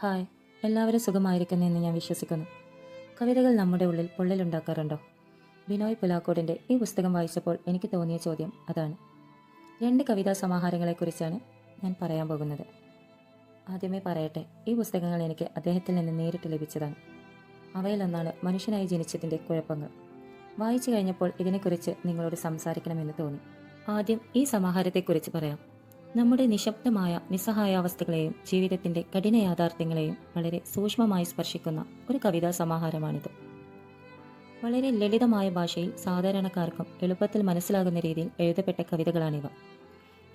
Hi, എല്ലാവരും സുഖമായിരിക്കുന്നെന്ന് ഞാൻ വിശ്വസിക്കുന്നു. കവിതകൾ നമ്മുടെ ഉള്ളിൽ പൊള്ളലുണ്ടാക്കാറുണ്ടോ? ബിനോയ് പുലാക്കോടിൻ്റെ ഈ പുസ്തകം വായിച്ചപ്പോൾ എനിക്ക് തോന്നിയ ചോദ്യം അതാണ്. 2 കവിതാ സമാഹാരങ്ങളെക്കുറിച്ചാണ് ഞാൻ പറയാൻ പോകുന്നത്. ആദ്യമേ പറയട്ടെ, ഈ പുസ്തകങ്ങൾ എനിക്ക് അദ്ദേഹത്തിൽ നിന്ന് നേരിട്ട് ലഭിച്ചതാണ്. അവയിലൊന്നാണ് മനുഷ്യനായി ജനിച്ചതിൻ്റെ കുഴപ്പങ്ങൾ. വായിച്ചു കഴിഞ്ഞപ്പോൾ ഇതിനെക്കുറിച്ച് നിങ്ങളോട് സംസാരിക്കണമെന്ന് തോന്നി. ആദ്യം ഈ സമാഹാരത്തെക്കുറിച്ച് പറയാം. നമ്മുടെ നിശബ്ദമായ നിസ്സഹായാവസ്ഥകളെയും ജീവിതത്തിന്റെ കഠിന യാഥാർത്ഥ്യങ്ങളെയും വളരെ സൂക്ഷ്മമായി സ്പർശിക്കുന്ന ഒരു കവിതാ സമാഹാരമാണിത്. വളരെ ലളിതമായ ഭാഷയിൽ സാധാരണക്കാർക്കും എളുപ്പത്തിൽ മനസ്സിലാകുന്ന രീതിയിൽ എഴുതപ്പെട്ട കവിതകളാണിവ.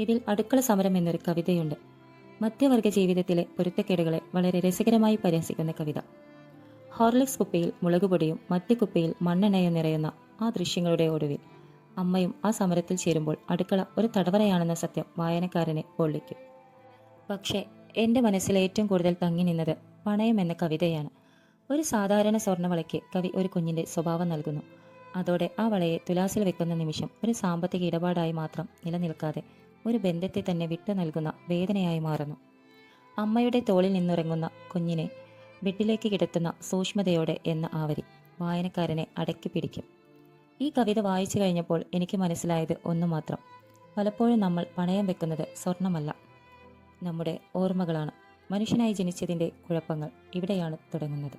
ഇതിൽ അടുക്കള സമരം എന്നൊരു കവിതയുണ്ട്. മധ്യവർഗ ജീവിതത്തിലെ പൊരുത്തക്കേടുകളെ വളരെ രസകരമായി പരിഹസിക്കുന്ന കവിത. ഹോർലിക്സ് കുപ്പിയിൽ മുളകുപൊടിയും മദ്യക്കുപ്പിയിൽ മണ്ണെണ്ണയും നിറയുന്ന ആ ദൃശ്യങ്ങളുടെ ഒടുവിൽ അമ്മയും ആ സമരത്തിൽ ചേരുമ്പോൾ അടുക്കള ഒരു തടവറയാണെന്ന സത്യം വായനക്കാരനെ പൊള്ളിക്കും. പക്ഷേ എൻ്റെ മനസ്സിൽ ഏറ്റവും കൂടുതൽ തങ്ങി നിന്നത് പണയം എന്ന കവിതയാണ്. ഒരു സാധാരണ സ്വർണ്ണവളയ്ക്ക് കവി ഒരു കുഞ്ഞിൻ്റെ സ്വഭാവം നൽകുന്നു. അതോടെ ആ വളയെ തുലാസിൽ വെക്കുന്ന നിമിഷം ഒരു സാമ്പത്തിക ഇടപാടായി മാത്രം നിലനിൽക്കാതെ ഒരു ബന്ധത്തെ തന്നെ വിട്ടു നൽകുന്ന വേദനയായി മാറുന്നു. അമ്മയുടെ തോളിൽ നിന്നിറങ്ങുന്ന കുഞ്ഞിനെ ബെഡിലേക്ക് കിടത്തുന്ന സൂക്ഷ്മതയോടെ എന്ന ആവരി വായനക്കാരനെ അടക്കി പിടിക്കും. ഈ കവിത വായിച്ചു കഴിഞ്ഞപ്പോൾ എനിക്ക് മനസ്സിലായത് ഒന്നു മാത്രം. പലപ്പോഴും നമ്മൾ പണയം വെക്കുന്നത് സ്വർണമല്ല, നമ്മുടെ ഓർമ്മകളാണ്. മനുഷ്യനായി ജനിച്ചതിൻ്റെ കുഴപ്പങ്ങൾ ഇവിടെയാണ് തുടങ്ങുന്നത്.